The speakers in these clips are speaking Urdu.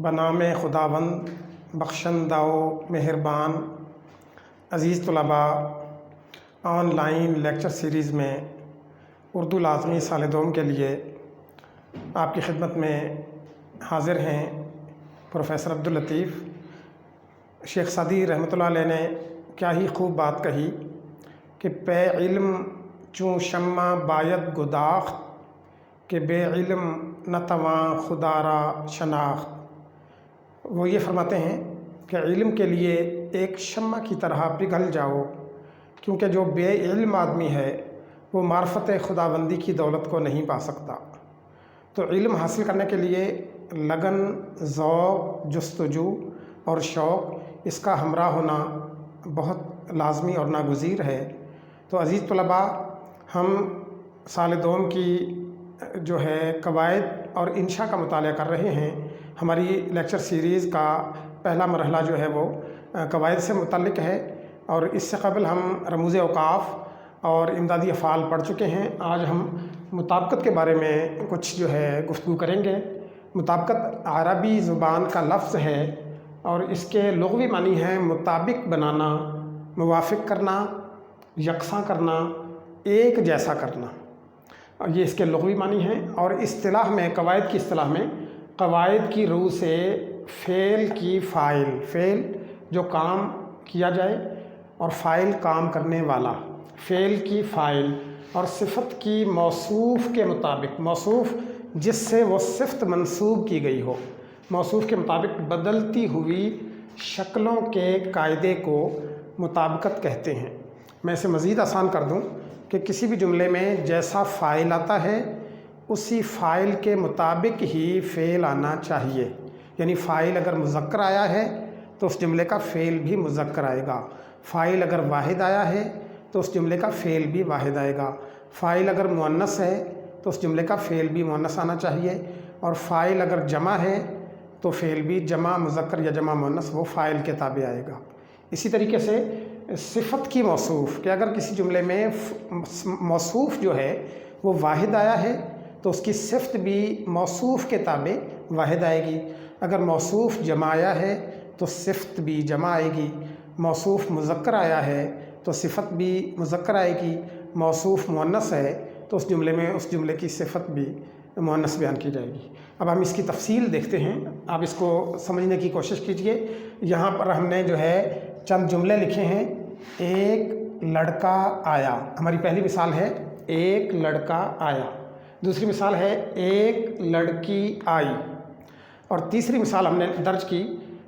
بنام خداوند بخشندہ و مہربان عزیز طلباء، آن لائن لیکچر سیریز میں اردو لازمی سال دوم کے لیے آپ کی خدمت میں حاضر ہیں پروفیسر عبداللطیف۔ شیخ سعدی رحمۃ اللہ علیہ نے کیا ہی خوب بات کہی کہ پے علم چوں شمع باید گداخت کہ بے علم نہ تواں خدا را شناخت۔ وہ یہ فرماتے ہیں کہ علم کے لیے ایک شمع کی طرح پگھل جاؤ، کیونکہ جو بے علم آدمی ہے وہ معرفت خداوندی کی دولت کو نہیں پا سکتا۔ تو علم حاصل کرنے کے لیے لگن، ذوق، جستجو اور شوق اس کا ہمراہ ہونا بہت لازمی اور ناگزیر ہے۔ تو عزیز طلباء، ہم سال دوم کی جو ہے قواعد اور انشاء کا مطالعہ کر رہے ہیں۔ ہماری لیکچر سیریز کا پہلا مرحلہ جو ہے وہ قواعد سے متعلق ہے، اور اس سے قبل ہم رموز اوقاف اور امدادی افعال پڑھ چکے ہیں۔ آج ہم مطابقت کے بارے میں کچھ جو ہے گفتگو کریں گے۔ مطابقت عربی زبان کا لفظ ہے اور اس کے لغوی معنی ہے مطابق بنانا، موافق کرنا، یکساں کرنا، ایک جیسا کرنا، اور یہ اس کے لغوی معنی ہیں۔ اور اصطلاح میں، قواعد کی اصطلاح میں، قواعد کی روح سے فعل کی فاعل، فعل جو کام کیا جائے اور فاعل کام کرنے والا، فعل کی فاعل، اور صفت کی موصوف کے مطابق، موصوف جس سے وہ صفت منسوب کی گئی ہو، موصوف کے مطابق بدلتی ہوئی شکلوں کے قاعدے کو مطابقت کہتے ہیں۔ میں اسے مزید آسان کر دوں کہ کسی بھی جملے میں جیسا فاعل آتا ہے اسی فاعل کے مطابق ہی فعل آنا چاہیے۔ یعنی فاعل اگر مذکر آیا ہے تو اس جملے کا فعل بھی مذکر آئے گا، فاعل اگر واحد آیا ہے تو اس جملے کا فعل بھی واحد آئے گا، فاعل اگر مؤنث ہے تو اس جملے کا فعل بھی مؤنث آنا چاہیے، اور فاعل اگر جمع ہے تو فعل بھی جمع مذکر یا جمع مؤنث وہ فاعل کے تابع آئے گا۔ اسی طریقے سے صفت کی موصوف، کہ اگر کسی جملے میں موصوف جو ہے وہ واحد آیا ہے تو اس کی صفت بھی موصوف کے تابع واحد آئے گی۔ اگر موصوف جمع آیا ہے تو صفت بھی جمع آئے گی، موصوف مذکر آیا ہے تو صفت بھی مذکر آئے گی، موصوف مؤنث ہے تو اس جملے میں اس جملے کی صفت بھی مؤنث بیان کی جائے گی۔ اب ہم اس کی تفصیل دیکھتے ہیں، آپ اس کو سمجھنے کی کوشش کیجئے۔ یہاں پر ہم نے جو ہے چند جملے لکھے ہیں۔ ایک لڑکا آیا، ہماری پہلی مثال ہے ایک لڑکا آیا۔ دوسری مثال ہے ایک لڑکی آئی، اور تیسری مثال ہم نے درج کی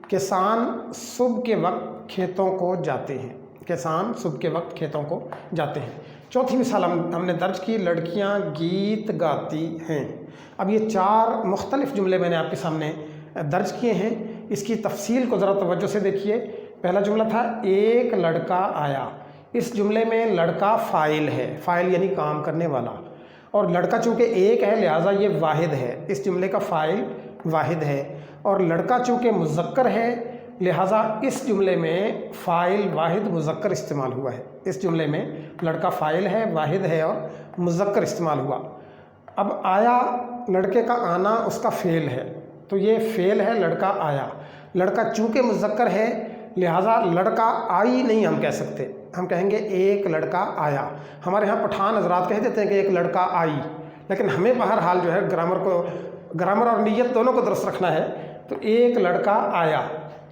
کسان صبح کے وقت کھیتوں کو جاتے ہیں، کسان صبح کے وقت کھیتوں کو جاتے ہیں۔ چوتھی مثال ہم نے درج کی لڑکیاں گیت گاتی ہیں۔ اب یہ چار مختلف جملے میں نے آپ کے سامنے درج کیے ہیں۔ اس کی تفصیل کو ذرا توجہ سے دیکھیے۔ پہلا جملہ تھا ایک لڑکا آیا۔ اس جملے میں لڑکا فاعل ہے، فاعل یعنی کام کرنے والا، اور لڑکا چونکہ ایک ہے لہٰذا یہ واحد ہے، اس جملے کا فاعل واحد ہے، اور لڑکا چونکہ مذکر ہے لہٰذا اس جملے میں فاعل واحد مذکر استعمال ہوا ہے۔ اس جملے میں لڑکا فاعل ہے، واحد ہے اور مذکر استعمال ہوا۔ اب آیا، لڑکے کا آنا اس کا فعل ہے، تو یہ فعل ہے لڑکا آیا۔ لڑکا چونکہ مذکر ہے لہٰذا لڑکا آئی نہیں ہم کہہ سکتے، ہم کہیں گے ایک لڑکا آیا۔ ہمارے ہاں پٹھان حضرات کہہ دیتے ہیں کہ ایک لڑکا آئی، لیکن ہمیں بہرحال جو ہے گرامر اور نیت دونوں کو درست رکھنا ہے۔ تو ایک لڑکا آیا،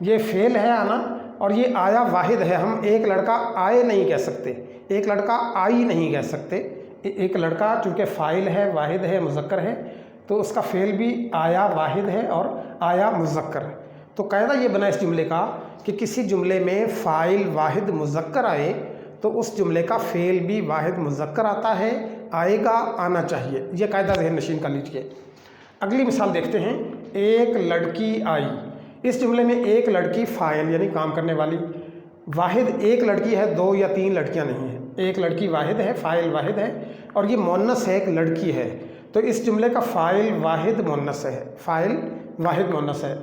یہ فعل ہے آنا، اور یہ آیا واحد ہے، ہم ایک لڑکا آئے نہیں کہہ سکتے، ایک لڑکا آئی نہیں کہہ سکتے۔ ایک لڑکا چونکہ فاعل ہے، واحد ہے، مذکر ہے، تو اس کا فعل بھی آیا واحد ہے اور آیا مذکر ہے۔ تو قاعدہ یہ بنا اس جملے کا کہ کسی جملے میں فاعل واحد مذکر آئے تو اس جملے کا فعل بھی واحد مذکر آتا ہے، آئے گا، آنا چاہیے۔ یہ قاعدہ ذہن نشین کر لیجیے۔ اگلی مثال دیکھتے ہیں، ایک لڑکی آئی۔ اس جملے میں ایک لڑکی فاعل یعنی کام کرنے والی، واحد ایک لڑکی ہے، دو یا تین لڑکیاں نہیں ہیں، ایک لڑکی واحد ہے، فاعل واحد ہے، اور یہ مؤنث ہے، ایک لڑکی ہے، تو اس جملے کا فاعل واحد مؤنث ہے، فاعل واحد مؤنث ہے،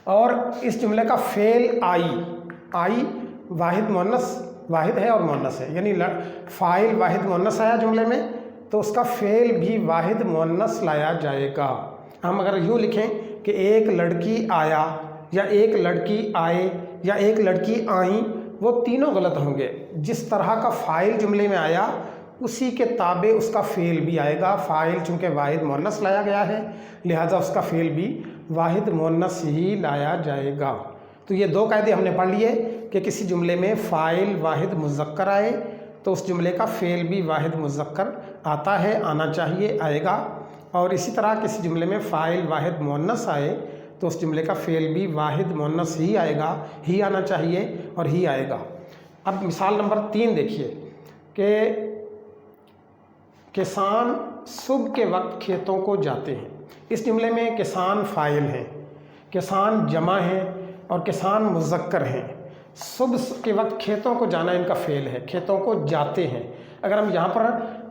اور اس جملے کا فعل آئی، آئی واحد مؤنث، واحد ہے اور مؤنث ہے، یعنی فاعل واحد مؤنث آیا جملے میں تو اس کا فعل بھی واحد مؤنث لایا جائے گا۔ ہم اگر یوں لکھیں کہ ایک لڑکی آیا یا ایک لڑکی آئے یا ایک لڑکی آئیں، وہ تینوں غلط ہوں گے۔ جس طرح کا فاعل جملے میں آیا اسی کے تابع اس کا فعل بھی آئے گا۔ فاعل چونکہ واحد مؤنث لایا گیا ہے لہذا اس کا فعل بھی واحد مؤنث ہی لایا جائے گا۔ تو یہ دو قاعدے ہم نے پڑھ لیے کہ کسی جملے میں فاعل واحد مذکر آئے تو اس جملے کا فعل بھی واحد مذکر آتا ہے، آنا چاہیے، آئے گا، اور اسی طرح کسی جملے میں فاعل واحد مؤنث آئے تو اس جملے کا فعل بھی واحد مؤنث ہی آئے گا، ہی آنا چاہیے اور ہی آئے گا۔ اب مثال نمبر 3 دیکھیے کہ کسان صبح کے وقت کھیتوں کو جاتے ہیں۔ اس جملے میں کسان فاعل ہیں، کسان جمع ہیں اور کسان مذکر ہیں۔ صبح کے وقت کھیتوں کو جانا ان کا فعل ہے، کھیتوں کو جاتے ہیں۔ اگر ہم یہاں پر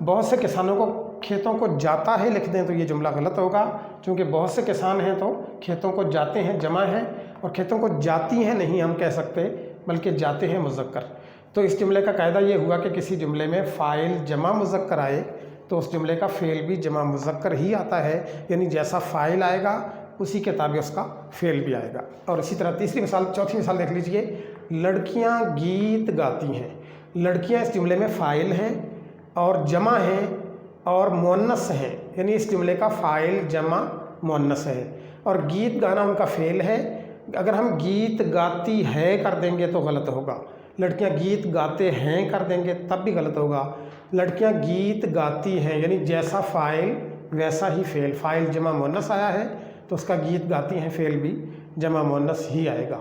بہت سے کسانوں کو کھیتوں کو جاتا ہے لکھ دیں تو یہ جملہ غلط ہوگا، چونکہ بہت سے کسان ہیں تو کھیتوں کو جاتے ہیں جمع ہے، اور کھیتوں کو جاتی ہیں نہیں ہم کہہ سکتے بلکہ جاتے ہیں مذکر۔ تو اس جملے کا قاعدہ یہ ہوا کہ کسی جملے میں فاعل جمع مذکر آئے تو اس جملے کا فعل بھی جمع مذکر ہی آتا ہے، یعنی جیسا فاعل آئے گا اسی کے تابع اس کا فعل بھی آئے گا۔ اور اسی طرح چوتھی مثال دیکھ لیجئے، لڑکیاں گیت گاتی ہیں۔ لڑکیاں اس جملے میں فاعل ہیں اور جمع ہیں اور مؤنث ہیں، یعنی اس جملے کا فاعل جمع مؤنث ہے، اور گیت گانا ان کا فعل ہے۔ اگر ہم گیت گاتی ہے کر دیں گے تو غلط ہوگا، لڑکیاں گیت گاتے ہیں کر دیں گے تب بھی غلط ہوگا۔ لڑکیاں گیت گاتی ہیں یعنی جیسا فاعل ویسا ہی فعل، فاعل جمع مؤنث آیا ہے تو اس کا گیت گاتی ہیں فعل بھی جمع مؤنث ہی آئے گا۔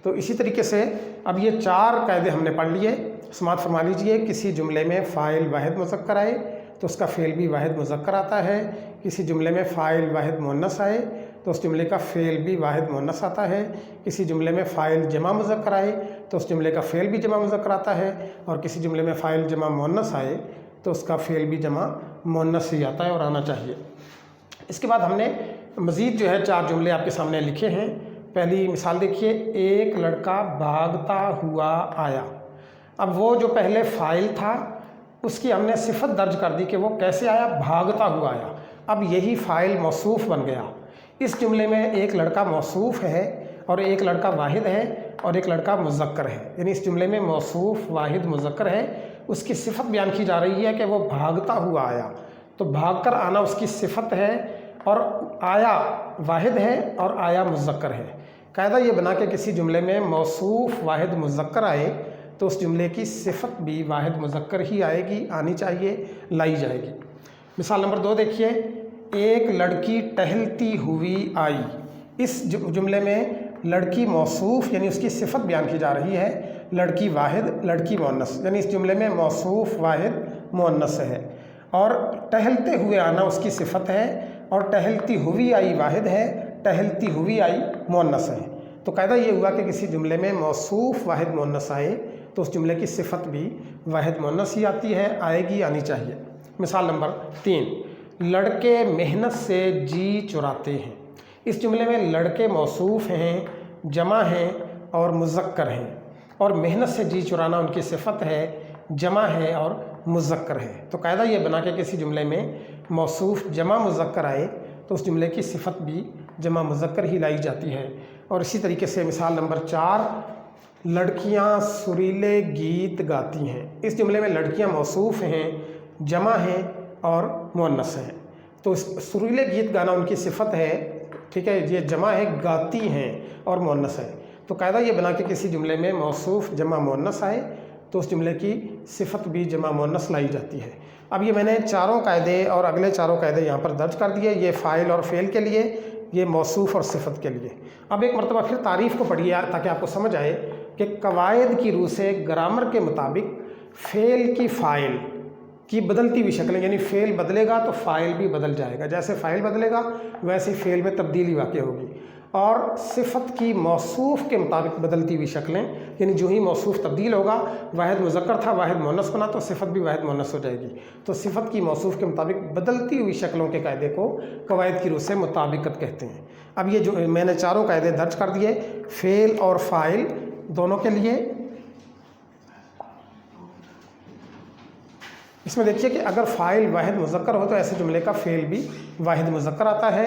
تو اسی طریقے سے اب یہ 4 قاعدے ہم نے پڑھ لیے، سماعت فرما لیجئے۔ کسی جملے میں فاعل واحد مذکر آئے تو اس کا فعل بھی واحد مذکر آتا ہے، کسی جملے میں فاعل واحد مؤنث آئے تو اس جملے کا فعل بھی واحد مؤنث آتا ہے، کسی جملے میں فاعل جمع مذکر آئے تو اس جملے کا فعل بھی جمع مذکر آتا ہے، اور کسی جملے میں فاعل جمع مؤنث آئے تو اس کا فعل بھی جمع مؤنث ہی آتا ہے اور آنا چاہیے۔ اس کے بعد ہم نے مزید 4 جملے آپ کے سامنے لکھے ہیں۔ پہلی مثال دیکھیے، ایک لڑکا بھاگتا ہوا آیا۔ اب وہ جو پہلے فاعل تھا اس کی ہم نے صفت درج کر دی کہ وہ کیسے آیا، بھاگتا ہوا آیا۔ اب یہی فاعل موصوف بن گیا۔ اس جملے میں ایک لڑکا موصوف ہے اور ایک لڑکا واحد ہے اور ایک لڑکا مذکر ہے، یعنی اس جملے میں موصوف واحد مذکر ہے، اس کی صفت بیان کی جا رہی ہے کہ وہ بھاگتا ہوا آیا۔ تو بھاگ کر آنا اس کی صفت ہے اور آیا واحد ہے اور آیا مذکر ہے۔ قاعدہ یہ بنا کہ کسی جملے میں موصوف واحد مذکر آئے تو اس جملے کی صفت بھی واحد مذکر ہی آئے گی، آنی چاہیے، لائی جائے گی۔ مثال نمبر 2 دیکھیے، ایک لڑکی ٹہلتی ہوئی آئی۔ اس جملے میں لڑکی موصوف یعنی اس کی صفت بیان کی جا رہی ہے، لڑکی واحد، لڑکی مؤنث، یعنی اس جملے میں موصوف واحد مؤنث ہے، اور ٹہلتے ہوئے آنا اس کی صفت ہے، اور ٹہلتی ہوئی آئی واحد ہے، ٹہلتی ہوئی آئی مؤنث ہے۔ تو قاعدہ یہ ہوا کہ کسی جملے میں موصوف واحد مؤنث آئے تو اس جملے کی صفت بھی واحد مؤنث ہی آتی ہے، آئے گی، آنی چاہیے۔ مثال نمبر 3، لڑکے محنت سے جی چراتے ہیں۔ اس جملے میں لڑکے موصوف ہیں، جمع ہیں اور مذکر ہیں، اور محنت سے جی چرانا ان کی صفت ہے، جمع ہے اور مذکر ہے۔ تو قاعدہ یہ بنا کہ کسی جملے میں موصوف جمع مذکر آئے تو اس جملے کی صفت بھی جمع مذکر ہی لائی جاتی ہے۔ اور اسی طریقے سے مثال نمبر 4، لڑکیاں سریلے گیت گاتی ہیں۔ اس جملے میں لڑکیاں موصوف ہیں، جمع ہیں اور مؤنث ہیں، تو سریلے گیت گانا ان کی صفت ہے، ٹھیک ہے، یہ جمع ہے، گاتی ہیں اور مؤنث ہے۔ تو قاعدہ یہ بنا کہ کسی جملے میں موصوف جمع مؤنث آئے تو اس جملے کی صفت بھی جمع مؤنث لائی جاتی ہے۔ اب یہ میں نے 4 قاعدے اور اگلے 4 قاعدے یہاں پر درج کر دیے، یہ فاعل اور فعل کے لیے، یہ موصوف اور صفت کے لیے۔ اب ایک مرتبہ پھر تعریف کو پڑھیے تاکہ آپ کو سمجھ آئے کہ قواعد کی روح سے گرامر کے مطابق فعل کی فاعل کی بدلتی ہوئی شکلیں، یعنی فعل بدلے گا تو فاعل بھی بدل جائے گا، جیسے فاعل بدلے گا ویسے فعل میں تبدیلی واقع ہوگی، اور صفت کی موصوف کے مطابق بدلتی ہوئی شکلیں، یعنی جو ہی موصوف تبدیل ہوگا، واحد مذکر تھا واحد مؤنث بنا تو صفت بھی واحد مؤنث ہو جائے گی۔ تو صفت کی موصوف کے مطابق بدلتی ہوئی شکلوں کے قاعدے کو قواعد کی روح سے مطابقت کہتے ہیں۔ اب یہ جو میں نے 4 قاعدے درج کر دیے فعل اور فاعل دونوں کے لیے۔ اس میں دیکھیے کہ اگر فاعل واحد مذکر ہو تو ایسے جملے کا فعل بھی واحد مذکر آتا ہے،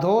2